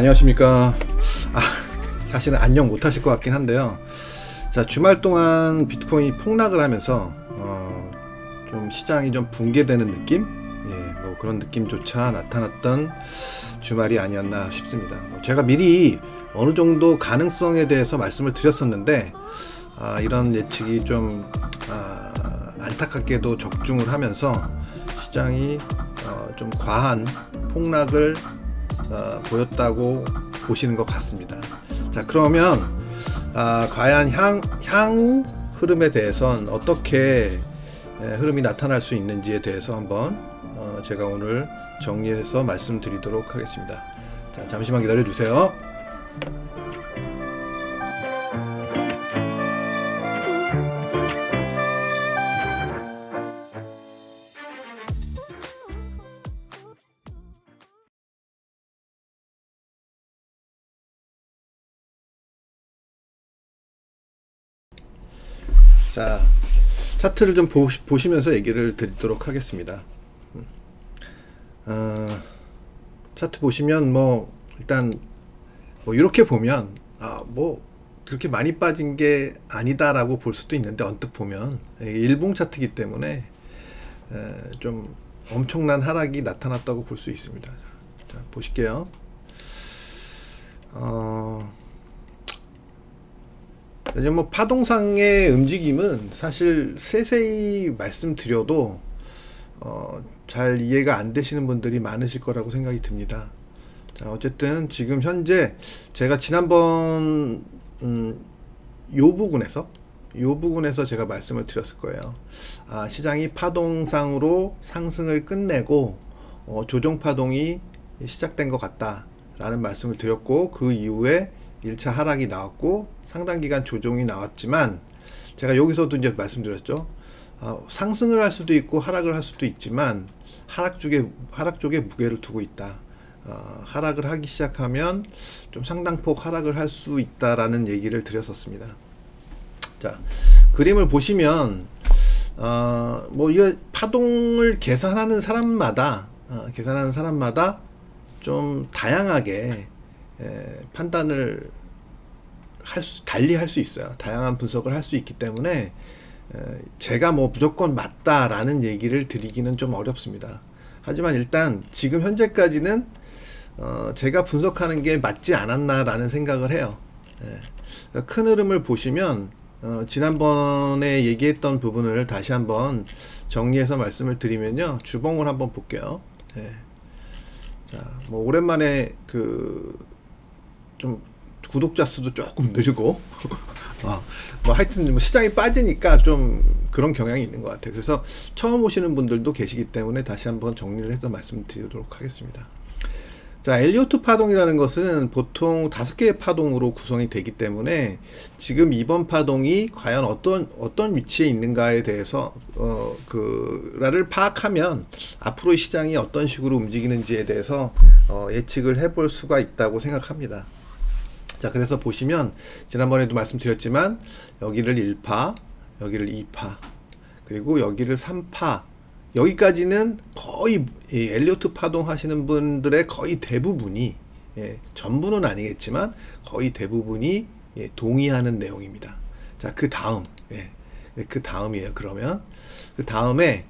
안녕하십니까. 사실은 안녕 못하실 것 같긴 한데요. 자, 주말 동안 비트코인이 폭락을 하면서 좀 시장이 좀 붕괴되는 느낌? 뭐 그런 느낌조차 나타났던 주말이 아니었나 싶습니다. 제가 미리 어느 정도 가능성에 대해서 말씀을 드렸었는데 이런 예측이 좀 안타깝게도 적중을 하면서 시장이 좀 과한 폭락을 보였다고 보시는 것 같습니다. 자, 그러면 과연 향후 흐름에 대해선 어떻게 흐름이 나타날 수 있는지에 대해서 한번 제가 오늘 정리해서 말씀드리도록 하겠습니다. 자, 잠시만 기다려 주세요. 자, 차트를 좀 보시면서 얘기를 드리도록 하겠습니다. 차트 보시면 일단 이렇게 보면 그렇게 많이 빠진 게 아니다라고 볼 수도 있는데, 언뜻 보면 일봉 차트이기 때문에 좀 엄청난 하락이 나타났다고 볼 수 있습니다. 자, 보실게요. 이제 파동상의 움직임은 사실 세세히 말씀드려도 잘 이해가 안 되시는 분들이 많으실 거라고 생각이 듭니다. 자, 어쨌든 지금 현재 제가 지난번 요 부분에서 제가 말씀을 드렸을 거예요. 시장이 파동상으로 상승을 끝내고 조정 파동이 시작된 것 같다 라는 말씀을 드렸고, 그 이후에 1차 하락이 나왔고 상당 기간 조정이 나왔지만, 제가 여기서도 이제 말씀드렸죠. 상승을 할 수도 있고 하락을 할 수도 있지만 하락 쪽에 무게를 두고 있다. 하락을 하기 시작하면 좀 상당폭 하락을 할 수 있다라는 얘기를 드렸었습니다. 자, 그림을 보시면 이 파동을 계산하는 사람마다 좀 다양하게 판단을 달리 할 수 있어요. 다양한 분석을 할 수 있기 때문에 제가 무조건 맞다라는 얘기를 드리기는 좀 어렵습니다. 하지만 일단 지금 현재까지는 제가 분석하는 게 맞지 않았나라는 생각을 해요. 큰 흐름을 보시면 지난번에 얘기했던 부분을 다시 한번 정리해서 말씀을 드리면요, 주봉을 한번 볼게요. 자, 오랜만에 좀 구독자 수도 조금 늘고 하여튼 시장이 빠지니까 좀 그런 경향이 있는 것 같아요. 그래서 처음 오시는 분들도 계시기 때문에 다시 한번 정리를 해서 말씀드리도록 하겠습니다. 자, 엘리오트 파동이라는 것은 보통 5개의 파동으로 구성이 되기 때문에 지금 이번 파동이 과연 어떤 위치에 있는가에 대해서 라를 파악하면 앞으로의 시장이 어떤 식으로 움직이는지에 대해서 예측을 해볼 수가 있다고 생각합니다. 자, 그래서 보시면 지난번에도 말씀드렸지만 여기를 1파, 여기를 2파, 그리고 여기를 3파, 여기까지는 거의 엘리오트 파동 하시는 분들의 거의 대부분이, 전부는 아니겠지만 거의 대부분이 동의하는 내용입니다. 자, 그 다음이에요. 그러면 그 다음에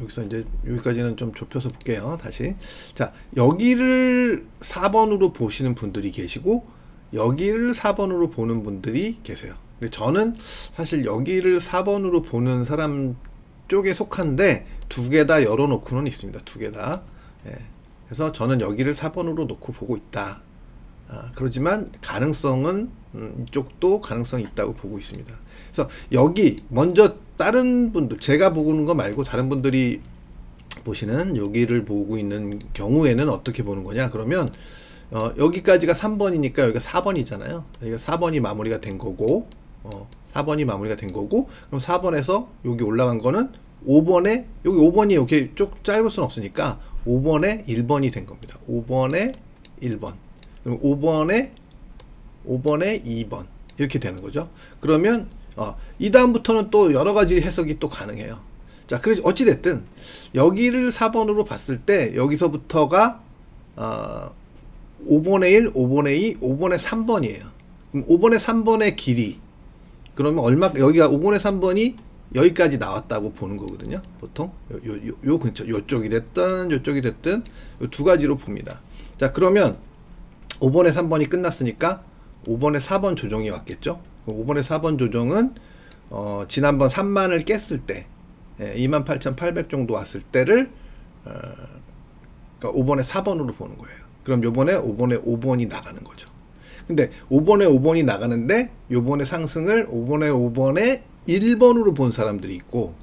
여기서 이제 여기까지는 좀 좁혀서 볼게요. 다시. 자, 여기를 4번으로 보시는 분들이 계시고 여기를 4번으로 보는 분들이 계세요. 근데 저는 사실 여기를 4번으로 보는 사람 쪽에 속한데 두 개 다 열어놓고는 있습니다. 두 개 다. 그래서 저는 여기를 4번으로 놓고 보고 있다. 그렇지만 가능성은 이쪽도 가능성이 있다고 보고 있습니다. 그래서 여기 먼저 다른 분들, 제가 보는 거 말고 다른 분들이 보시는 여기를 보고 있는 경우에는 어떻게 보는 거냐? 그러면 여기까지가 3번이니까 여기가 4번이잖아요. 여기가 4번이 마무리가 된 거고, 4번이 마무리가 된 거고, 그럼 4번에서 여기 올라간 거는 5번에, 여기 5번이 이렇게 쭉 짧을 수는 없으니까 5번에 1번이 된 겁니다. 5번에 1번. 그럼 5번에 2번. 이렇게 되는 거죠. 그러면 이 다음부터는 또 여러 가지 해석이 또 가능해요. 자, 그래서 어찌됐든 여기를 4번으로 봤을 때 여기서부터가 5분의 1, 5분의 2, 5분의 3번이에요. 그럼 5분의 3번의 길이, 그러면 얼마, 여기가 5분의 3번이 여기까지 나왔다고 보는 거거든요. 보통 요 근처, 요쪽이 됐든 요쪽이 됐든 요 두 가지로 봅니다. 자, 그러면 5번의 3번이 끝났으니까 5번의 4번 조정이 왔겠죠. 5번의 4번 조정은 지난번 3만을 깼을 때 28,800 정도 왔을 때를 그러니까 5번의 4번으로 보는 거예요. 그럼 요번에 5번의 5번이 나가는 거죠. 근데 5번에 5번이 나가는데 요번에 상승을 5번에 5번에 1번으로 본 사람들이 있고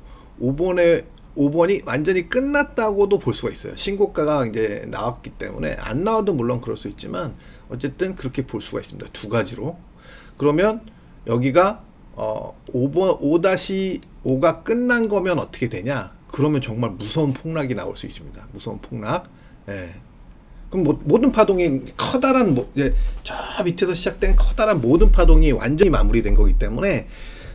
5번에 5번이 완전히 끝났다고도 볼 수가 있어요. 신고가가 이제 나왔기 때문에 안 나와도 물론 그럴 수 있지만 어쨌든 그렇게 볼 수가 있습니다. 두 가지로. 그러면 여기가 5-5가 끝난 거면 어떻게 되냐? 그러면 정말 무서운 폭락이 나올 수 있습니다. 무서운 폭락. 예. 그럼 모든 파동이 커다란 저 밑에서 시작된 커다란 모든 파동이 완전히 마무리된 거기 때문에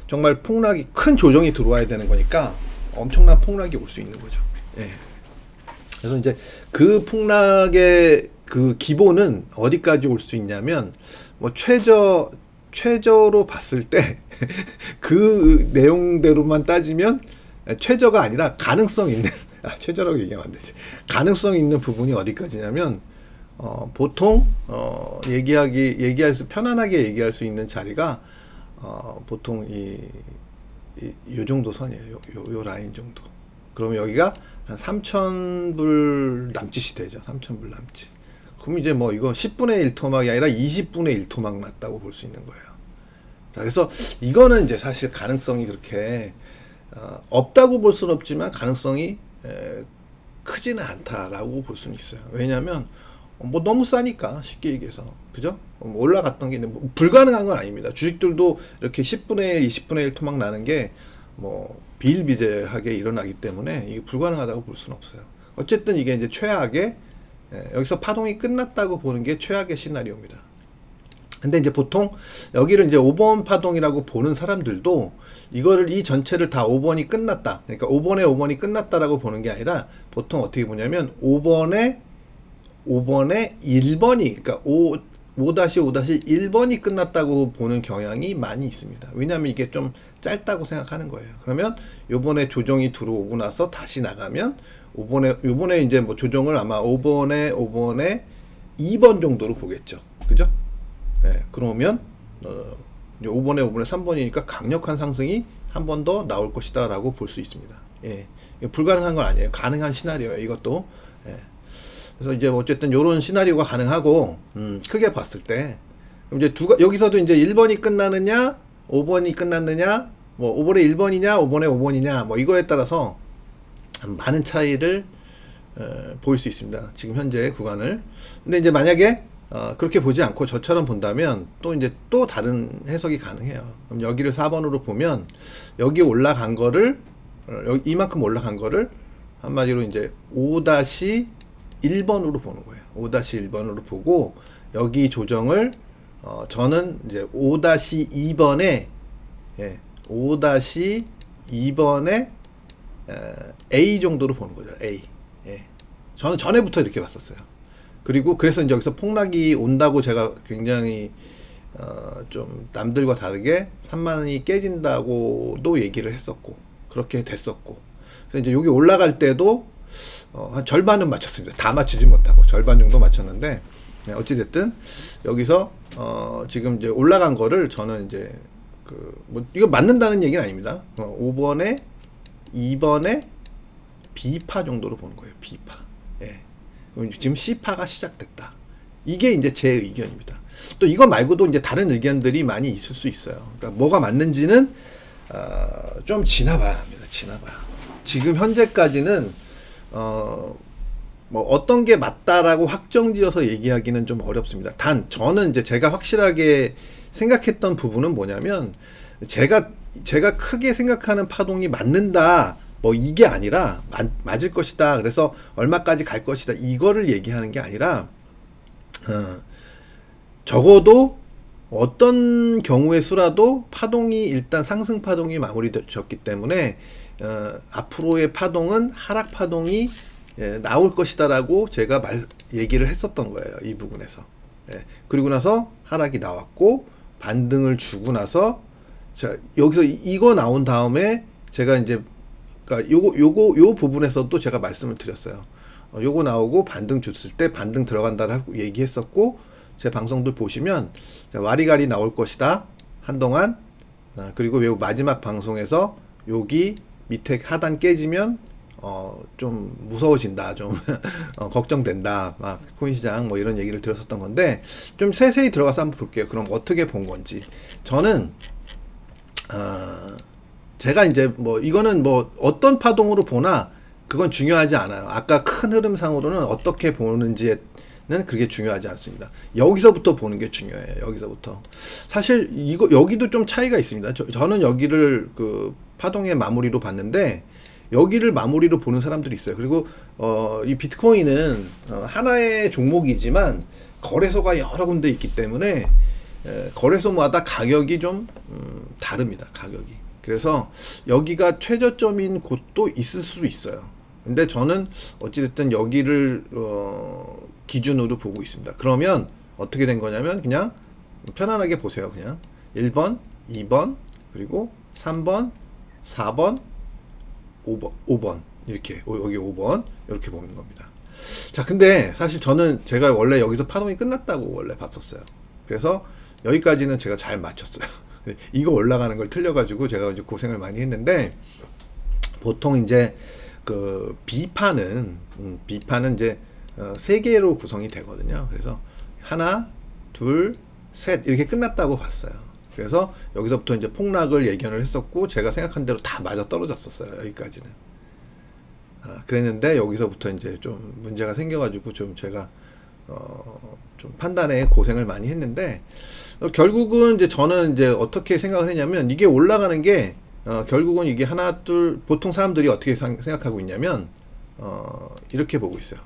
정말 폭락이 큰 조정이 들어와야 되는 거니까 엄청난 폭락이 올 수 있는 거죠. 예. 그래서 이제 그 폭락의 그 기본은 어디까지 올 수 있냐면 뭐 최저로 봤을 때 그 내용대로만 따지면 최저가 아니라 가능성 있는 최저라고 얘기하면 안 되지. 가능성 있는 부분이 어디까지냐면 보통 편안하게 얘기할 수 있는 자리가 보통 요 정도 선이에요. 요 라인 정도. 그러면 여기가 한 3,000불 남짓이 되죠. 3,000불 남짓. 그럼 이제 뭐 이거 10분의 1 토막이 아니라 20분의 1 토막 났다고 볼 수 있는 거예요. 자, 그래서 이거는 이제 사실 가능성이 그렇게 없다고 볼 수는 없지만 가능성이 크지는 않다라고 볼 수는 있어요. 왜냐하면 뭐 너무 싸니까 쉽게 얘기해서 그죠? 뭐 올라갔던 게 뭐 불가능한 건 아닙니다. 주식들도 이렇게 10분의 1, 20분의 1 토막 나는 게 뭐 비일비재하게 일어나기 때문에 이게 불가능하다고 볼 수는 없어요. 어쨌든 이게 이제 최악의 여기서 파동이 끝났다고 보는 게 최악의 시나리오입니다. 근데 이제 보통 여기를 이제 5번 파동이라고 보는 사람들도 이거를 이 전체를 다 5번이 끝났다. 그러니까 5번에 5번이 끝났다라고 보는 게 아니라 보통 어떻게 보냐면 5번에 1번이 그러니까 5-5-1번이 끝났다고 보는 경향이 많이 있습니다. 왜냐하면 이게 좀 짧다고 생각하는 거예요. 그러면 요번에 조정이 들어오고 나서 다시 나가면 요번에 이제 뭐 조정을 아마 5번에 2번 정도로 보겠죠. 그죠? 네, 그러면 5번에 3번이니까 강력한 상승이 한 번 더 나올 것이다 라고 볼 수 있습니다. 예, 불가능한 건 아니에요. 가능한 시나리오예요. 이것도. 예. 그래서 이제 어쨌든 요런 시나리오가 가능하고 크게 봤을 때 그럼 이제 여기서도 이제 1번이 끝나느냐 5번이 끝났느냐 뭐 5번에 1번이냐 5번에 5번이냐 뭐 이거에 따라서 많은 차이를 보일 수 있습니다. 지금 현재 구간을. 근데 이제 만약에 그렇게 보지 않고 저처럼 본다면 또 이제 또 다른 해석이 가능해요. 그럼 여기를 4번으로 보면 여기 올라간 거를 이만큼 올라간 거를 한마디로 이제 5-1번으로 보는 거예요. 5-1번으로 보고 여기 조정을 저는 이제 5-2번에 5-2번에 A 정도로 보는 거죠. A. 예. 저는 전에부터 이렇게 봤었어요. 그리고 그래서 이제 여기서 폭락이 온다고 제가 굉장히 좀 남들과 다르게 3만원이 깨진다고도 얘기를 했었고 그렇게 됐었고 그래서 이제 여기 올라갈 때도 한 절반은 맞췄습니다. 다 맞추지 못하고 절반 정도 맞췄는데 어찌됐든 여기서 지금 이제 올라간 거를 저는 이제 뭐 이거 맞는다는 얘기는 아닙니다. 5번에 2번에 B파 정도로 보는 거예요. B파. 예. 지금 C파가 시작됐다. 이게 이제 제 의견입니다. 또 이거 말고도 이제 다른 의견들이 많이 있을 수 있어요. 그러니까 뭐가 맞는지는 좀 지나봐야 합니다. 지나봐야. 지금 현재까지는 뭐 어떤 게 맞다라고 확정지어서 얘기하기는 좀 어렵습니다. 단 저는 이제 제가 확실하게 생각했던 부분은 뭐냐면 제가 크게 생각하는 파동이 맞는다 뭐 이게 아니라 맞을 것이다 그래서 얼마까지 갈 것이다 이거를 얘기하는 게 아니라 적어도 어떤 경우의 수라도 파동이 일단 상승 파동이 마무리되었기 때문에 앞으로의 파동은 하락 파동이 나올 것이다라고 제가 얘기를 했었던 거예요. 이 부분에서. 예, 그리고 나서 하락이 나왔고 반등을 주고 나서 자, 여기서 이거 나온 다음에 제가 이제 그러니까 요 부분에서도 제가 말씀을 드렸어요. 요거 나오고 반등 줬을 때 반등 들어간다라고 얘기했었고 제 방송들 보시면 와리가리 나올 것이다 한동안. 그리고 요 마지막 방송에서 여기 밑에 하단 깨지면 좀 무서워진다, 좀 걱정된다, 막 코인 시장 뭐 이런 얘기를 들었었던 건데 좀 세세히 들어가서 한번 볼게요. 그럼 어떻게 본 건지. 저는 제가 이제 뭐 이거는 뭐 어떤 파동으로 보나 그건 중요하지 않아요. 아까 큰 흐름상으로는 어떻게 보는지는 그게 중요하지 않습니다. 여기서부터 보는 게 중요해요. 여기서부터. 사실 여기도 좀 차이가 있습니다. 저는 여기를 그 파동의 마무리로 봤는데 여기를 마무리로 보는 사람들이 있어요. 그리고 이 비트코인은 하나의 종목이지만 거래소가 여러 군데 있기 때문에 거래소마다 가격이 좀 다릅니다. 가격이. 그래서 여기가 최저점인 곳도 있을 수도 있어요. 근데 저는 어찌됐든 여기를 기준으로 보고 있습니다. 그러면 어떻게 된 거냐면 그냥 편안하게 보세요. 그냥 1번, 2번, 그리고 3번, 4번, 5번 이렇게 여기 5번 이렇게 보는 겁니다. 자, 근데 사실 제가 원래 여기서 파동이 끝났다고 원래 봤었어요. 그래서 여기까지는 제가 잘 맞췄어요. 이거 올라가는 걸 틀려가지고 제가 이제 고생을 많이 했는데 보통 이제 그 B파는 이제 세 개로 구성이 되거든요. 그래서 하나, 둘, 셋 이렇게 끝났다고 봤어요. 그래서 여기서부터 이제 폭락을 예견을 했었고 제가 생각한 대로 다 맞아 떨어졌었어요. 여기까지는. 그랬는데 여기서부터 이제 좀 문제가 생겨가지고 좀 제가 좀 판단에 고생을 많이 했는데 결국은 이제 저는 이제 어떻게 생각을 했냐면 이게 올라가는 게 결국은 이게 하나 둘 보통 사람들이 어떻게 생각하고 있냐면 이렇게 보고 있어요.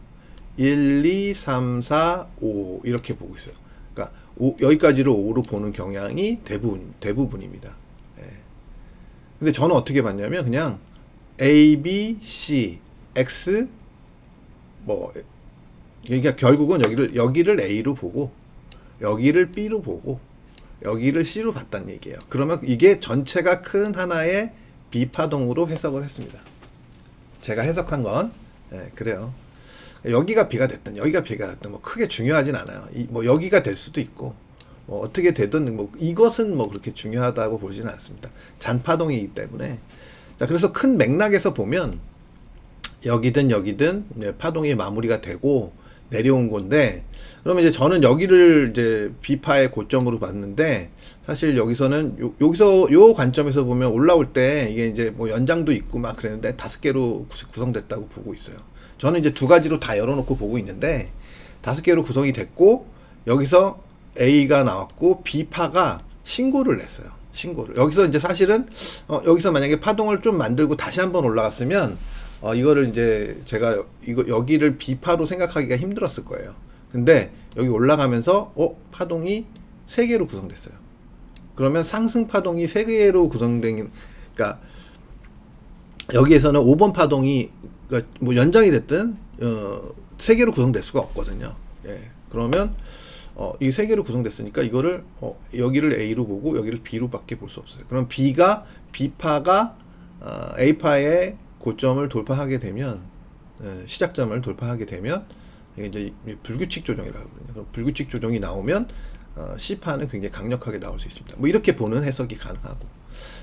1, 2, 3, 4, 5 이렇게 보고 있어요. 그러니까 여기까지를 5로 보는 경향이 대부분입니다. 예. 근데 저는 어떻게 봤냐면 그냥 A, B, C, X 뭐 그러니까 결국은 여기를 A로 보고 여기를 B로 보고 여기를 C로 봤다는 얘기예요. 그러면 이게 전체가 큰 하나의 B파동으로 해석을 했습니다. 제가 해석한 건 그래요. 여기가 B가 됐든 여기가 B가 됐든 뭐 크게 중요하진 않아요. 뭐 여기가 될 수도 있고 뭐 어떻게 되든 뭐 이것은 뭐 그렇게 중요하다고 보지는 않습니다. 잔파동이기 때문에. 자, 그래서 큰 맥락에서 보면 여기든 파동이 마무리가 되고 내려온 건데 그러면 이제 저는 여기를 이제 B파의 고점으로 봤는데 사실 여기서는 여기서 요 관점에서 보면 올라올 때 이게 이제 뭐 연장도 있고 막 그랬는데 5개로 구성됐다고 보고 있어요. 저는 이제 두 가지로 다 열어놓고 보고 있는데 5개로 구성이 됐고 여기서 A가 나왔고 B파가 신고를 냈어요. 신고를. 여기서 이제 사실은 여기서 만약에 파동을 좀 만들고 다시 한번 올라갔으면 이거를 이제 제가 여기를 B파로 생각하기가 힘들었을 거예요. 근데 여기 올라가면서 파동이 3개로 구성됐어요. 그러면 상승 파동이 3개로 구성된 그러니까 여기에서는 5번 파동이 그러니까 뭐 연장이 됐든 3개로 구성될 수가 없거든요. 예. 그러면 이 3개로 구성됐으니까 이거를 여기를 A로 보고 여기를 B로밖에 볼 수 없어요. 그럼 B파가 A파의 고점을 돌파하게 되면 시작점을 돌파하게 되면 이게 이제 불규칙 조정이라고 하거든요. 그럼 불규칙 조정이 나오면 C파는 굉장히 강력하게 나올 수 있습니다. 뭐 이렇게 보는 해석이 가능하고.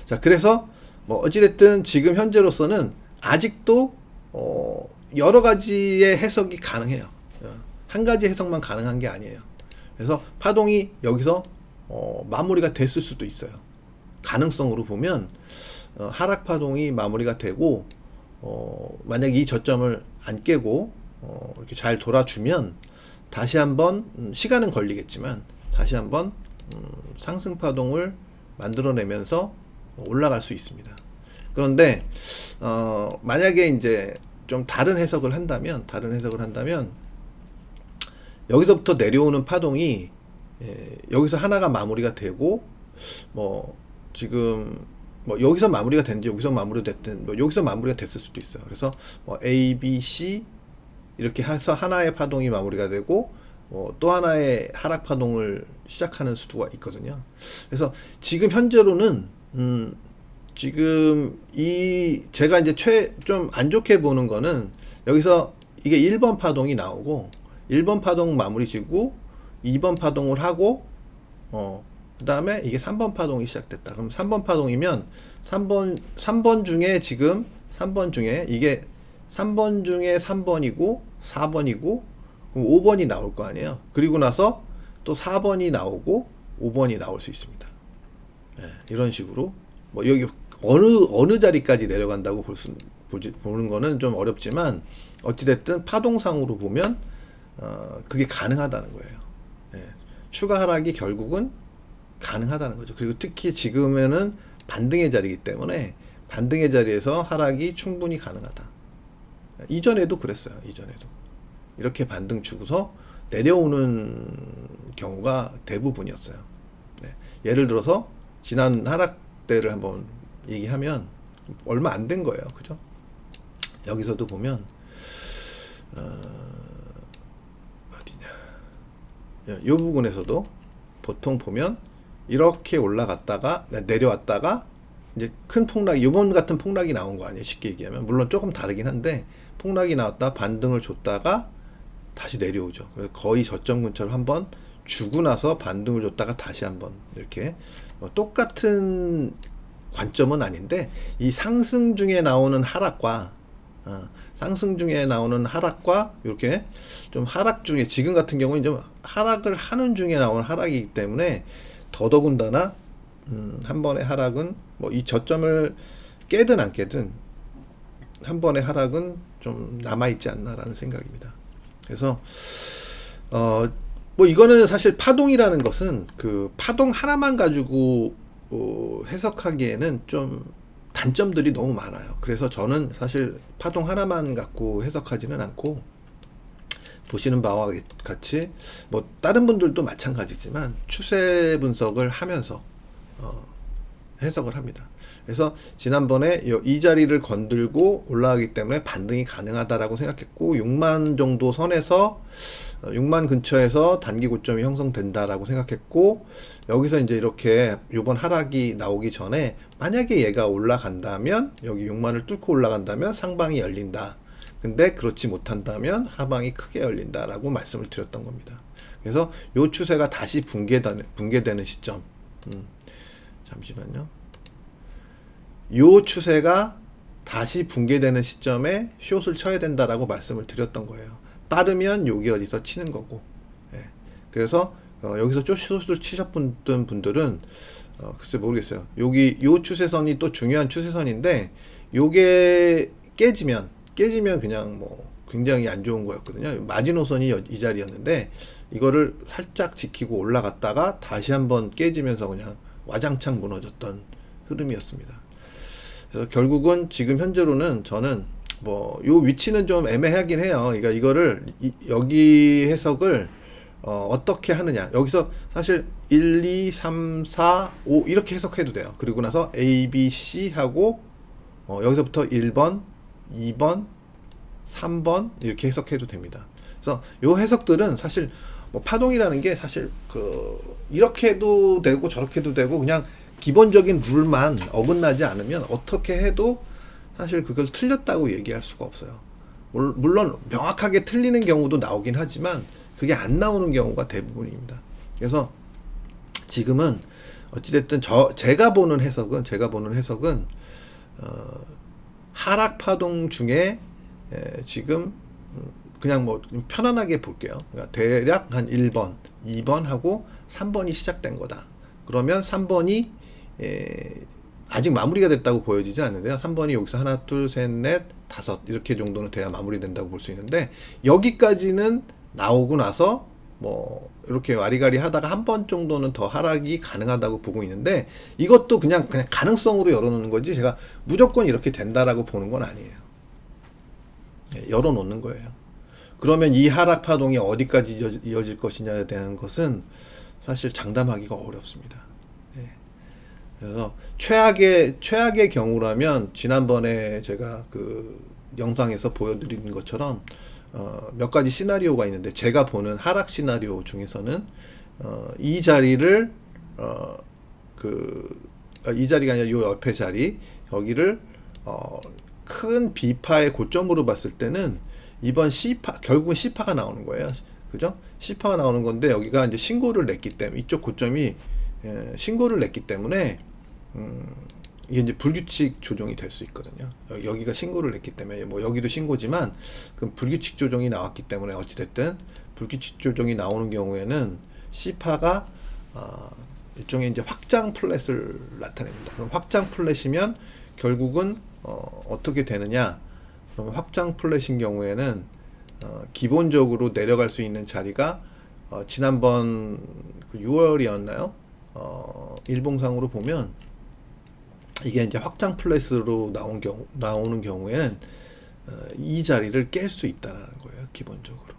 자, 그래서 뭐 어찌됐든 지금 현재로서는 아직도 여러 가지의 해석이 가능해요. 한 가지 해석만 가능한 게 아니에요. 그래서 파동이 여기서 마무리가 됐을 수도 있어요. 가능성으로 보면 하락 파동이 마무리가 되고 만약에 이 저점을 안 깨고 이렇게 잘 돌아주면 다시 한번 시간은 걸리겠지만 다시 한번 상승 파동을 만들어내면서 올라갈 수 있습니다. 그런데 만약에 이제 좀 다른 해석을 한다면 여기서부터 내려오는 파동이 여기서 하나가 마무리가 되고 뭐 지금 뭐 여기서 마무리가 됐는지 여기서 마무리가 됐든 뭐 여기서 마무리가 됐을 수도 있어요. 그래서 뭐 A, B, C 이렇게 해서 하나의 파동이 마무리가 되고 또 하나의 하락 파동을 시작하는 수가 있거든요. 그래서 지금 현재로는 지금 제가 이제 좀 안 좋게 보는 거는 여기서 이게 1번 파동이 나오고 1번 파동 마무리 지고 2번 파동을 하고 그 다음에 이게 3번 파동이 시작됐다. 그럼 3번 파동이면 3번 중에 지금 3번 중에 이게 3번 중에 3번이고 4번이고 5번이 나올 거 아니에요. 그리고 나서 또 4번이 나오고 5번이 나올 수 있습니다. 네, 이런 식으로 뭐 여기 어느 자리까지 내려간다고 보는 거는 좀 어렵지만 어찌됐든 파동상으로 보면 그게 가능하다는 거예요. 네, 추가 하락이 결국은 가능하다는 거죠. 그리고 특히 지금에는 반등의 자리이기 때문에 반등의 자리에서 하락이 충분히 가능하다. 이전에도 그랬어요. 이전에도 이렇게 반등 주고서 내려오는 경우가 대부분이었어요. 네. 예를 들어서 지난 하락 때를 한번 얘기하면 얼마 안 된 거예요. 그죠? 여기서도 보면 어디냐, 이 부분에서도 보통 보면 이렇게 올라갔다가 내려왔다가 이제 큰 폭락, 이번 같은 폭락이 나온 거 아니에요. 쉽게 얘기하면 물론 조금 다르긴 한데 폭락이 나왔다 반등을 줬다가 다시 내려오죠. 거의 저점 근처를 한번 주고 나서 반등을 줬다가 다시 한번 이렇게 똑같은 관점은 아닌데 이 상승 중에 나오는 하락과 이렇게 좀 하락 중에 지금 같은 경우는 좀 하락을 하는 중에 나오는 하락이기 때문에 더더군다나 한 번의 하락은 뭐 이 저점을 깨든 안 깨든 한 번의 하락은 좀 남아있지 않나라는 생각입니다. 그래서 뭐 이거는 사실 파동이라는 것은 그 파동 하나만 가지고 해석하기에는 좀 단점들이 너무 많아요. 그래서 저는 사실 파동 하나만 갖고 해석하지는 않고 보시는 바와 같이 뭐 다른 분들도 마찬가지지만 추세 분석을 하면서 해석을 합니다. 그래서 지난번에 이 자리를 건들고 올라가기 때문에 반등이 가능하다라고 생각했고 6만 정도 선에서 6만 근처에서 단기 고점이 형성된다라고 생각했고 여기서 이제 이렇게 이번 하락이 나오기 전에 만약에 얘가 올라간다면 여기 6만을 뚫고 올라간다면 상방이 열린다. 근데 그렇지 못한다면 하방이 크게 열린다라고 말씀을 드렸던 겁니다. 그래서 요 추세가 다시 붕괴되는 시점. 잠시만요. 요 추세가 다시 붕괴되는 시점에 숏을 쳐야 된다라고 말씀을 드렸던 거예요. 빠르면 여기 어디서 치는 거고. 예. 그래서 여기서 숏을 치셨던 분들은 글쎄 모르겠어요. 여기 요 추세선이 또 중요한 추세선인데 요게 깨지면 그냥 뭐 굉장히 안 좋은 거였거든요. 마지노선이 이 자리였는데 이거를 살짝 지키고 올라갔다가 다시 한번 깨지면서 그냥 와장창 무너졌던 흐름이었습니다. 그래서 결국은 지금 현재로는 저는 뭐 요 위치는 좀 애매하긴 해요. 그러니까 이거를 여기 해석을 어떻게 하느냐. 여기서 사실 1, 2, 3, 4, 5 이렇게 해석해도 돼요. 그리고 나서 A, B, C 하고 여기서부터 1번, 2번, 3번 이렇게 해석해도 됩니다. 그래서 요 해석들은 사실 뭐 파동이라는 게 사실 이렇게도 되고 저렇게도 되고 그냥 기본적인 룰만 어긋나지 않으면 어떻게 해도 사실 그걸 틀렸다고 얘기할 수가 없어요. 물론 명확하게 틀리는 경우도 나오긴 하지만 그게 안 나오는 경우가 대부분입니다. 그래서 지금은 어찌됐든 제가 보는 해석은 하락 파동 중에 지금 그냥 뭐 편안하게 볼게요. 그러니까 대략 한 1번, 2번 하고 3번이 시작된 거다. 그러면 3번이 아직 마무리가 됐다고 보여지지 않는데요. 3번이 여기서 하나, 둘, 셋, 넷, 다섯 이렇게 정도는 돼야 마무리된다고 볼 수 있는데 여기까지는 나오고 나서 뭐 이렇게 와리가리 하다가 한 번 정도는 더 하락이 가능하다고 보고 있는데 이것도 그냥 가능성으로 열어놓는 거지 제가 무조건 이렇게 된다라고 보는 건 아니에요. 열어놓는 거예요. 그러면 이 하락 파동이 어디까지 이어질 것이냐에 대한 것은 사실 장담하기가 어렵습니다. 그래서 최악의 경우라면 지난번에 제가 그 영상에서 보여드린 것처럼 몇 가지 시나리오가 있는데 제가 보는 하락 시나리오 중에서는 이 자리를 이 자리가 아니라 요 옆에 자리 여기를 큰 B파의 고점으로 봤을 때는 이번 C파 결국은 C파가 나오는 거예요. 그죠? C파가 나오는 건데 여기가 이제 신고를 냈기 때문에 이쪽 고점이 신고를 냈기 때문에 이게 이제 불규칙 조정이 될 수 있거든요. 여기가 신고를 냈기 때문에 뭐 여기도 신고지만 그 불규칙 조정이 나왔기 때문에 어찌됐든 불규칙 조정이 나오는 경우에는 C파가 일종의 이제 확장 플랫을 나타냅니다. 그럼 확장 플랫이면 결국은 어떻게 되느냐? 그럼 확장 플랫인 경우에는 기본적으로 내려갈 수 있는 자리가 지난번 6월이었나요? 일봉상으로 보면 이게 이제 확장 플랫으로 나오는 경우에는 이 자리를 깰 수 있다는 거예요, 기본적으로.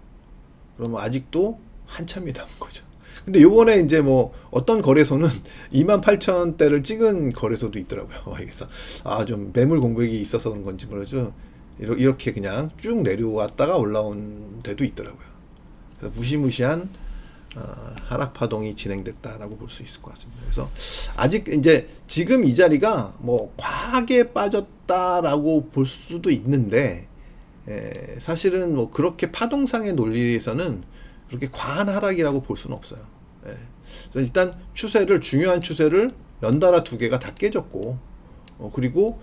그러면 아직도 한참이 남은 거죠. 근데 요번에 이제 뭐 어떤 거래소는 28,000대를 찍은 거래소도 있더라고요. 그래서 좀 매물 공백이 있어서 그런 건지 모르죠. 이렇게 그냥 쭉 내려왔다가 올라온 데도 있더라고요. 그래서 무시무시한 하락 파동이 진행됐다라고 볼 수 있을 것 같습니다. 그래서 아직 이제 지금 이 자리가 뭐 과하게 빠졌다라고 볼 수도 있는데 사실은 뭐 그렇게 파동상의 논리에서는 그렇게 과한 하락이라고 볼 수는 없어요. 그래서 일단 중요한 추세를 연달아 두 개가 다 깨졌고 그리고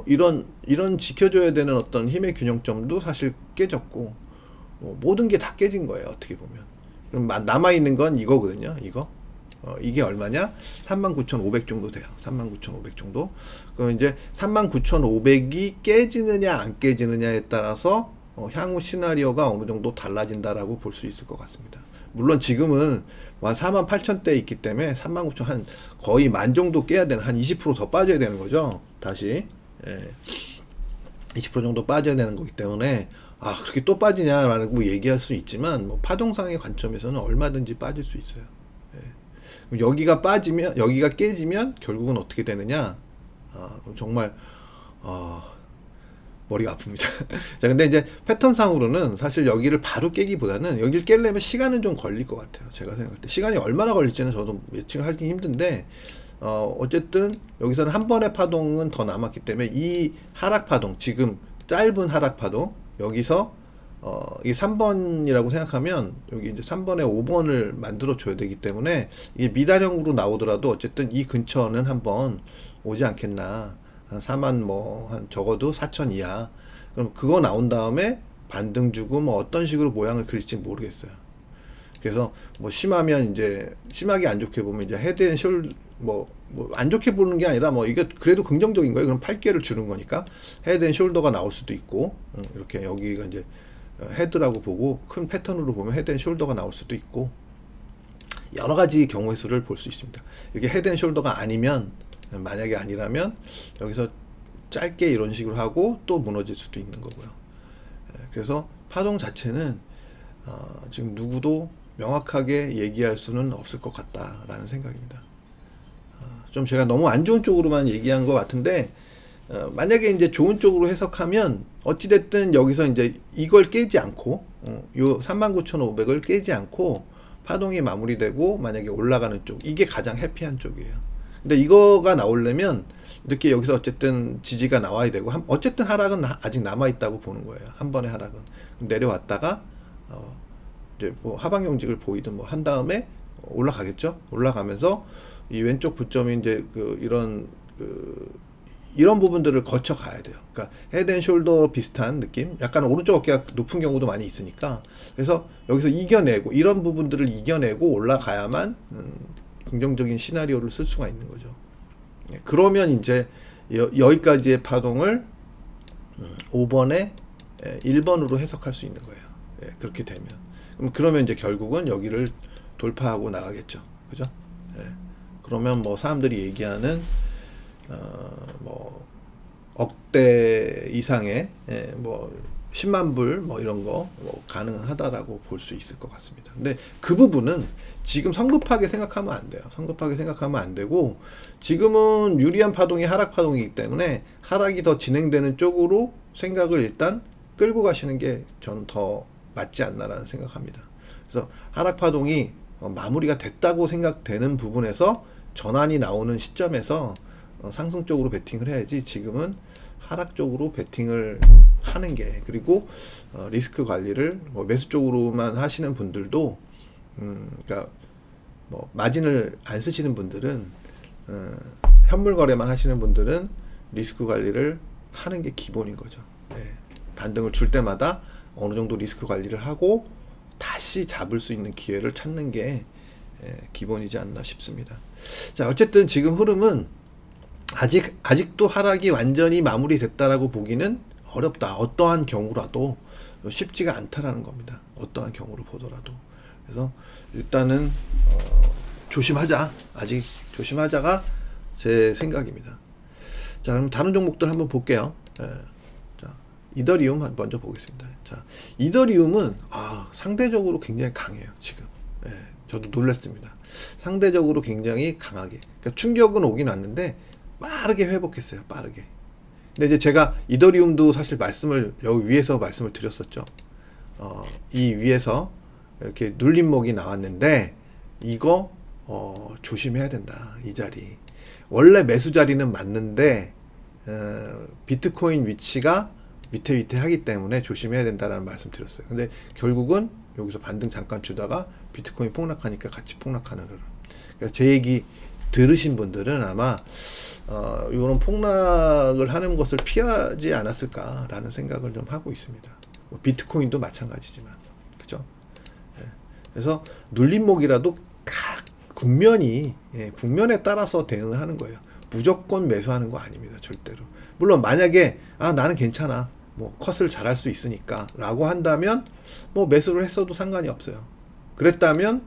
이런 지켜줘야 되는 어떤 힘의 균형점도 사실 깨졌고 모든 게 다 깨진 거예요, 어떻게 보면. 그럼 남아있는 건 이거거든요. 이게 얼마냐? 39,500 정도 돼요. 39,500 정도. 그럼 이제 39,500이 깨지느냐 안 깨지느냐에 따라서 향후 시나리오가 어느 정도 달라진다라고 볼 수 있을 것 같습니다. 물론 지금은 한 48,000대 있기 때문에 39,000 한 거의 10,000 정도 깨야 되는, 한 20% 더 빠져야 되는 거죠. 다시 20% 정도 빠져야 되는 거기 때문에 그렇게 또 빠지냐라고 얘기할 수 있지만 뭐 파동상의 관점에서는 얼마든지 빠질 수 있어요. 여기가 깨지면 결국은 어떻게 되느냐? 정말 머리가 아픕니다. 자, 근데 이제 패턴상으로는 사실 여기를 바로 깨기보다는 여기를 깨려면 시간은 좀 걸릴 것 같아요. 제가 생각할 때 시간이 얼마나 걸릴지는 저도 예측을 하기 힘든데 어쨌든 여기서는 한 번의 파동은 더 남았기 때문에 이 하락 파동, 지금 짧은 하락 파동 여기서 이게 3번이라고 생각하면 여기 이제 3번에 5번을 만들어 줘야 되기 때문에 이게 미달형으로 나오더라도 어쨌든 이 근처는 한번 오지 않겠나. 한 4만 한 적어도 4천 이하. 그럼 그거 나온 다음에 반등 주고 뭐 어떤 식으로 모양을 그릴지 모르겠어요. 그래서 뭐 심하면 이제 심하게 안 좋게 보면 이제 헤드앤숄 안 좋게 보는 게 아니라 이게 그래도 긍정적인 거예요. 그럼 8개를 주는 거니까 헤드앤숄더가 나올 수도 있고 이렇게 여기가 이제 헤드라고 보고 큰 패턴으로 보면 헤드앤숄더가 나올 수도 있고 여러 가지 경우의 수를 볼 수 있습니다. 이게 헤드앤숄더가 아니면 만약에 아니라면 여기서 짧게 이런 식으로 하고 또 무너질 수도 있는 거고요. 그래서 파동 자체는 지금 누구도 명확하게 얘기할 수는 없을 것 같다라는 생각입니다. 좀 제가 너무 안 좋은 쪽으로만 얘기한 것 같은데 만약에 이제 좋은 쪽으로 해석하면 어찌됐든 여기서 이제 이걸 깨지 않고 요 39,500을 깨지 않고 파동이 마무리되고 만약에 올라가는 쪽, 이게 가장 해피한 쪽이에요. 근데 이거가 나오려면 이렇게 여기서 어쨌든 지지가 나와야 되고 어쨌든 하락은 아직 남아있다고 보는 거예요. 한 번의 하락은 내려왔다가 이제 하방 경직을 보이든 한 다음에 올라가겠죠. 올라가면서 이 왼쪽 부점이 이제 이런 부분들을 거쳐 가야 돼요. 그러니까 헤드앤숄더 비슷한 느낌, 약간 오른쪽 어깨가 높은 경우도 많이 있으니까 그래서 여기서 이겨내고 이런 부분들을 이겨내고 올라가야만 긍정적인 시나리오를 쓸 수가 있는 거죠. 그러면 이제 여기까지의 파동을 5번에 1번으로 해석할 수 있는 거예요. 그렇게 되면 그러면 이제 결국은 여기를 돌파하고 나가겠죠. 그죠? 그러면 사람들이 얘기하는 억대 이상의 10만 불 이런 거 가능하다라고 볼 수 있을 것 같습니다. 근데 그 부분은 지금 성급하게 생각하면 안 돼요. 성급하게 생각하면 안 되고 지금은 유리한 파동이 하락 파동이기 때문에 하락이 더 진행되는 쪽으로 생각을 일단 끌고 가시는 게 저는 더 맞지 않나라는 생각합니다. 그래서 하락 파동이 마무리가 됐다고 생각되는 부분에서 전환이 나오는 시점에서 상승 쪽으로 베팅을 해야지, 지금은 하락 쪽으로 베팅을 하는 게, 그리고 리스크 관리를 뭐 매수 쪽으로만 하시는 분들도 그러니까 뭐 마진을 안 쓰시는 분들은, 현물 거래만 하시는 분들은 리스크 관리를 하는 게 기본인 거죠. 네. 반등을 줄 때마다 어느 정도 리스크 관리를 하고 다시 잡을 수 있는 기회를 찾는 게 기본이지 않나 싶습니다. 자, 어쨌든 지금 흐름은 아직도 하락이 완전히 마무리됐다라고 보기는 어렵다. 어떠한 경우라도 쉽지가 않다라는 겁니다. 어떠한 경우를 보더라도. 그래서 일단은 조심하자. 아직 조심하자가 제 생각입니다. 자, 그럼 다른 종목들 한번 볼게요. 자, 이더리움 먼저 보겠습니다. 자, 이더리움은 상대적으로 굉장히 강해요, 지금. 저도 놀랐습니다. 상대적으로 굉장히 강하게. 그러니까 충격은 오긴 왔는데 빠르게 회복했어요. 빠르게. 근데 이제 제가 이더리움도 사실 여기 위에서 말씀을 드렸었죠. 이 위에서 이렇게 눌림목이 나왔는데 이거 조심해야 된다. 이 자리. 원래 매수 자리는 맞는데 비트코인 위치가 위태위태하기 때문에 조심해야 된다라는 말씀 드렸어요. 근데 결국은 여기서 반등 잠깐 주다가 비트코인 폭락하니까 같이 폭락하는 흐름. 그러니까 제 얘기 들으신 분들은 아마 이런 폭락을 하는 것을 피하지 않았을까라는 생각을 좀 하고 있습니다. 비트코인도 마찬가지지만, 그죠? 그래서 눌림목이라도 각 국면에 따라서 대응하는 거예요. 무조건 매수하는 거 아닙니다, 절대로. 물론 만약에 나는 괜찮아, 뭐 컷을 잘할 수 있으니까 라고 한다면 뭐 매수를 했어도 상관이 없어요. 그랬다면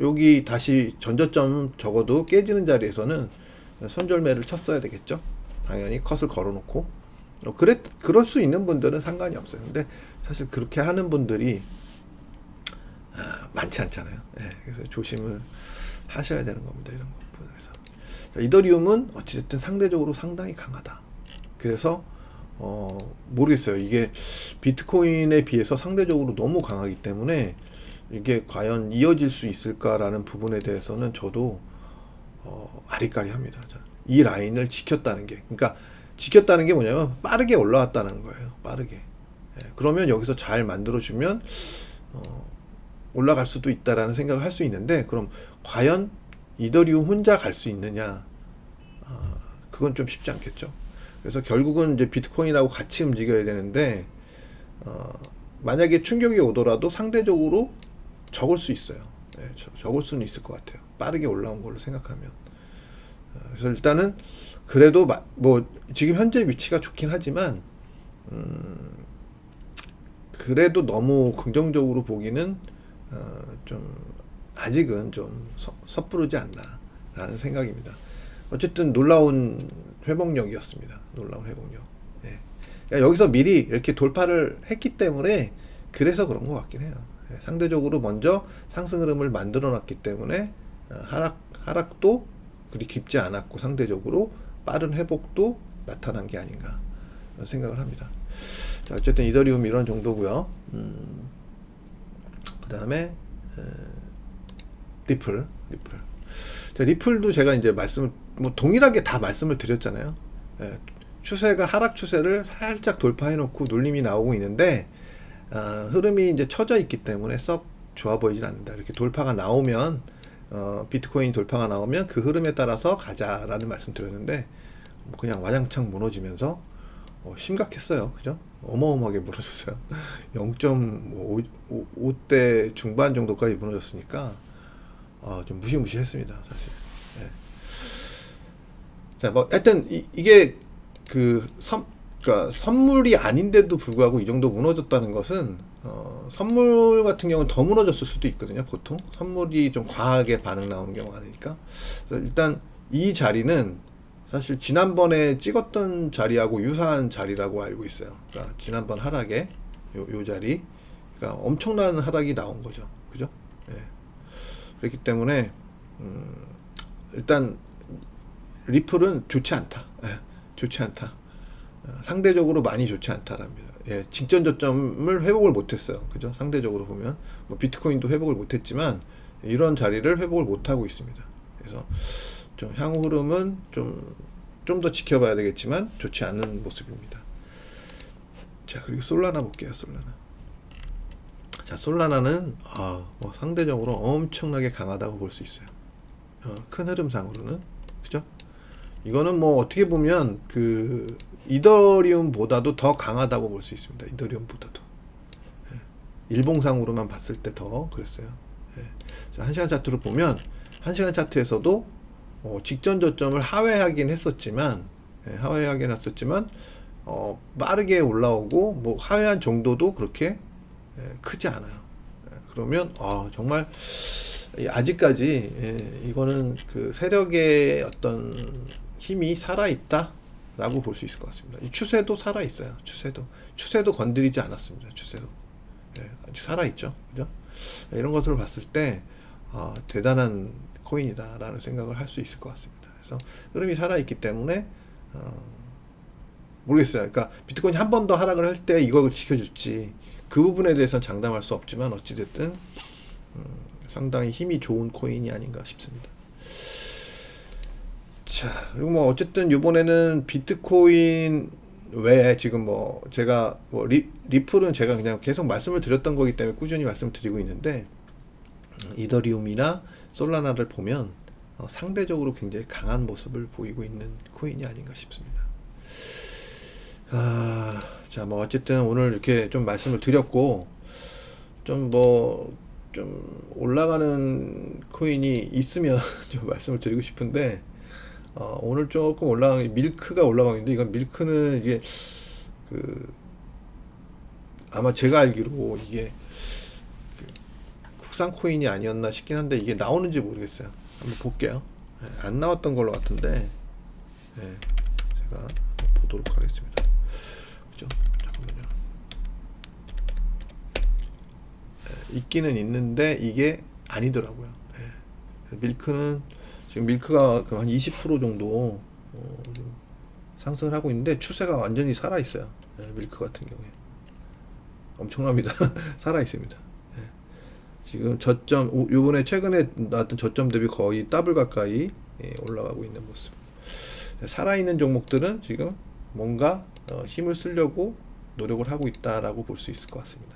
여기 다시 전저점 적어도 깨지는 자리에서는 선절매를 쳤어야 되겠죠. 당연히 컷을 걸어놓고. 그럴 수 있는 분들은 상관이 없어요. 근데 사실 그렇게 하는 분들이 많지 않잖아요. 그래서 조심을 하셔야 되는 겁니다, 이런 부분에서. 자, 이더리움은 어찌됐든 상대적으로 상당히 강하다. 그래서 모르겠어요. 이게 비트코인에 비해서 상대적으로 너무 강하기 때문에 이게 과연 이어질 수 있을까라는 부분에 대해서는 저도 아리까리합니다. 이 라인을 지켰다는 게, 그러니까 지켰다는 게 뭐냐면 빠르게 올라왔다는 거예요. 빠르게. 그러면 여기서 잘 만들어주면 올라갈 수도 있다라는 생각을 할 수 있는데, 그럼 과연 이더리움 혼자 갈 수 있느냐? 그건 좀 쉽지 않겠죠. 그래서 결국은 이제 비트코인하고 같이 움직여야 되는데, 만약에 충격이 오더라도 상대적으로 적을 수 있어요. 적을 수는 있을 것 같아요. 빠르게 올라온 걸로 생각하면. 그래서 일단은 그래도 뭐 지금 현재 위치가 좋긴 하지만 그래도 너무 긍정적으로 보기는 좀 아직은 좀 섣부르지 않나라는 생각입니다. 어쨌든 놀라운 회복력이었습니다. 놀라운 회복력. 그러니까 여기서 미리 이렇게 돌파를 했기 때문에 그래서 그런 것 같긴 해요. 상대적으로 먼저 상승 흐름을 만들어 놨기 때문에 하락도 그리 깊지 않았고 상대적으로 빠른 회복도 나타난 게 아닌가 생각을 합니다. 자, 어쨌든 이더리움 이런 정도고요. 그 다음에 리플. 자, 리플도 제가 이제 동일하게 다 말씀을 드렸잖아요. 추세가 하락 추세를 살짝 돌파해 놓고 눌림이 나오고 있는데 흐름이 이제 처져 있기 때문에 썩 좋아 보이진 않는다. 이렇게 돌파가 나오면 비트코인 돌파가 나오면 그 흐름에 따라서 가자라는 말씀 드렸는데 그냥 와장창 무너지면서 심각했어요. 그죠? 어마어마하게 무너졌어요. 0.5대 중반 정도까지 무너졌으니까 좀 무시무시했습니다, 사실. 자, 뭐 하여튼 이게 그러니까 선물이 아닌데도 불구하고 이 정도 무너졌다는 것은 선물 같은 경우는 더 무너졌을 수도 있거든요. 보통 선물이 좀 과하게 반응 나오는 경우가 아니니까. 그래서 일단 이 자리는 사실 지난번에 찍었던 자리하고 유사한 자리라고 알고 있어요. 그러니까 지난번 하락에 요 자리, 그러니까 엄청난 하락이 나온 거죠. 그죠? 그렇기 때문에 일단 리플은 좋지 않다. 좋지 않다. 상대적으로 많이 좋지 않다랍니다. 직전 저점을 회복을 못했어요. 그죠? 상대적으로 보면 뭐 비트코인도 회복을 못했지만 이런 자리를 회복을 못하고 있습니다. 그래서 좀 향후 흐름은 좀 더 지켜봐야 되겠지만 좋지 않은 모습입니다. 자, 그리고 솔라나 볼게요. 솔라나. 자, 솔라나는 뭐 상대적으로 엄청나게 강하다고 볼 수 있어요. 큰 흐름상으로는, 그죠? 이거는 뭐 어떻게 보면 그 이더리움보다도 더 강하다고 볼 수 있습니다. 이더리움보다도. 일봉상으로만 봤을 때 더 그랬어요. 자, 1시간 차트를 보면 1시간 차트에서도 직전 저점을 하회하긴 했었지만 빠르게 올라오고 뭐 하회한 정도도 그렇게 크지 않아요. 그러면 정말 아직까지 이거는 그 세력의 어떤 힘이 살아있다 라고 볼 수 있을 것 같습니다. 이 추세도 살아있어요. 추세도 건드리지 않았습니다. 추세도 아직 살아있죠. 그죠? 이런 것을 봤을 때 대단한 코인이다 라는 생각을 할 수 있을 것 같습니다. 그래서 흐름이 살아있기 때문에 모르겠어요. 그러니까 비트코인이 한 번 더 하락을 할 때 이걸 지켜줄지 그 부분에 대해서는 장담할 수 없지만 어찌됐든 상당히 힘이 좋은 코인이 아닌가 싶습니다. 자, 그리고 뭐 어쨌든 이번에는 비트코인 외에 지금 뭐 제가 뭐 리플은 제가 그냥 계속 말씀을 드렸던 거기 때문에 꾸준히 말씀을 드리고 있는데 이더리움이나 솔라나를 보면 상대적으로 굉장히 강한 모습을 보이고 있는 코인이 아닌가 싶습니다. 자, 뭐 어쨌든 오늘 이렇게 좀 말씀을 드렸고 좀 올라가는 코인이 있으면 좀 말씀을 드리고 싶은데 오늘 조금 밀크가 올라가고 있는데 이건 밀크는 이게 아마 제가 알기로 이게 국산 코인이 아니었나 싶긴 한데 이게 나오는지 모르겠어요. 한번 볼게요. 안 나왔던 걸로 같은데 제가 한번 보도록 하겠습니다. 그죠? 잠깐만요. 있기는 있는데 이게 아니더라고요. 밀크는 지금 밀크가 한 20% 정도 상승을 하고 있는데 추세가 완전히 살아 있어요. 밀크 같은 경우에 엄청납니다. 살아 있습니다. 지금 저점 요번에 최근에 나왔던 저점 대비 거의 더블 가까이 올라가고 있는 모습. 살아있는 종목들은 지금 뭔가 힘을 쓰려고 노력을 하고 있다라고 볼 수 있을 것 같습니다.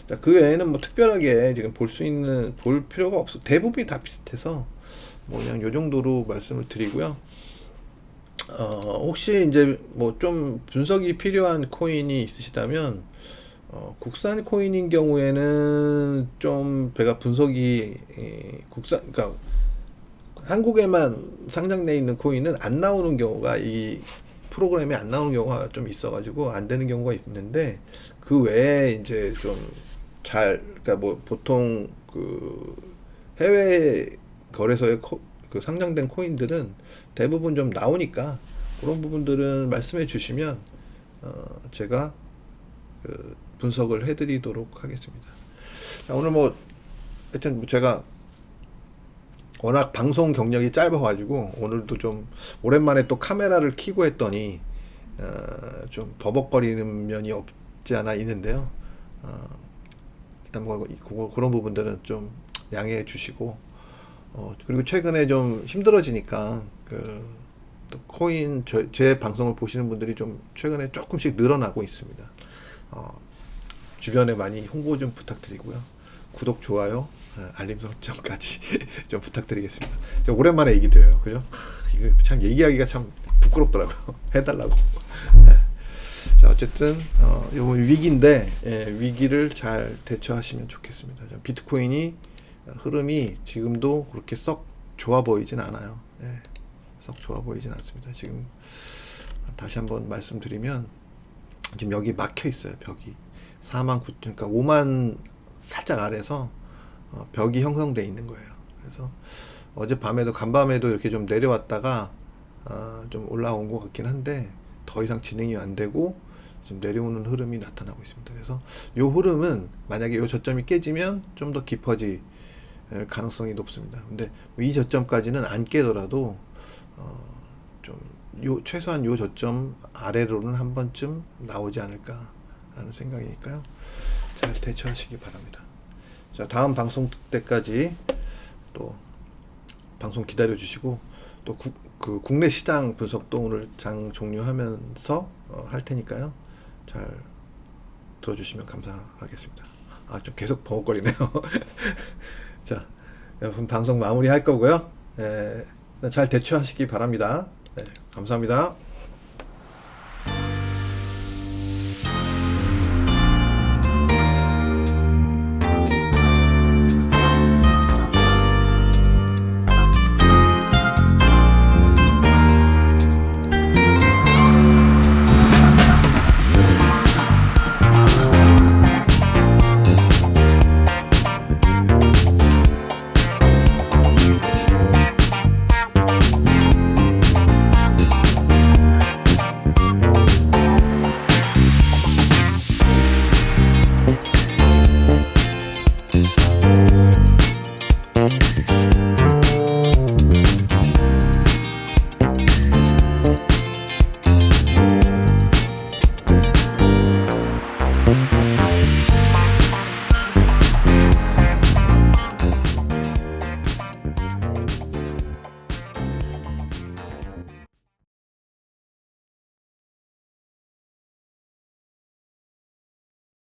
자, 그 외에는 뭐 특별하게 지금 볼 필요가 없어. 대부분이 다 비슷해서 뭐 그냥 요 정도로 말씀을 드리고요. 혹시 이제 뭐 좀 분석이 필요한 코인이 있으시다면 국산 코인인 경우에는 좀 제가 분석이 그러니까 한국에만 상장되어 있는 코인은 안 나오는 경우가 이 프로그램에 안 나오는 경우가 좀 있어가지고 안 되는 경우가 있는데 그 외에 이제 그러니까 뭐 보통 그 해외 거래소에 그 상장된 코인들은 대부분 좀 나오니까 그런 부분들은 말씀해 주시면 제가 그 분석을 해드리도록 하겠습니다. 자, 오늘 뭐 하여튼 뭐 제가 워낙 방송 경력이 짧아가지고 오늘도 좀 오랜만에 또 카메라를 켜고 했더니 좀 버벅거리는 면이 없지 않아 있는데요. 일단 뭐 그런 부분들은 좀 양해해 주시고 그리고 최근에 좀 힘들어지니까 또 코인 제 방송을 보시는 분들이 좀 최근에 조금씩 늘어나고 있습니다. 주변에 많이 홍보 좀 부탁드리고요. 구독, 좋아요, 알림 설정까지 좀 부탁드리겠습니다. 제가 오랜만에 얘기 드려요. 그죠? 이거 참 얘기하기가 참 부끄럽더라고요. 해달라고. 자, 어쨌든 이번 위기인데 위기를 잘 대처하시면 좋겠습니다. 비트코인이 흐름이 지금도 그렇게 썩 좋아 보이진 않아요. 썩 좋아 보이진 않습니다. 지금 다시 한번 말씀드리면 지금 여기 막혀 있어요. 벽이 49,000, 그러니까 5만 살짝 아래서 벽이 형성되어 있는 거예요. 그래서 어젯밤에도 간밤에도 이렇게 좀 내려왔다가 좀 올라온 것 같긴 한데 더 이상 진행이 안 되고 지금 내려오는 흐름이 나타나고 있습니다. 그래서 이 흐름은 만약에 이 저점이 깨지면 좀 더 깊어질 가능성이 높습니다. 근데 이 저점까지는 안 깨더라도 좀 최소한 이 저점 아래로는 한 번쯤 나오지 않을까 라는 생각이니까요. 잘 대처하시기 바랍니다. 자, 다음 방송 때까지 또 방송 기다려 주시고, 또 그 국내 시장 분석도 오늘 장 종료하면서 할 테니까요. 잘 들어주시면 감사하겠습니다. 아, 좀 계속 버벅거리네요. 자, 여러분 방송 마무리할 거고요. 잘 대처하시기 바랍니다. 네, 감사합니다.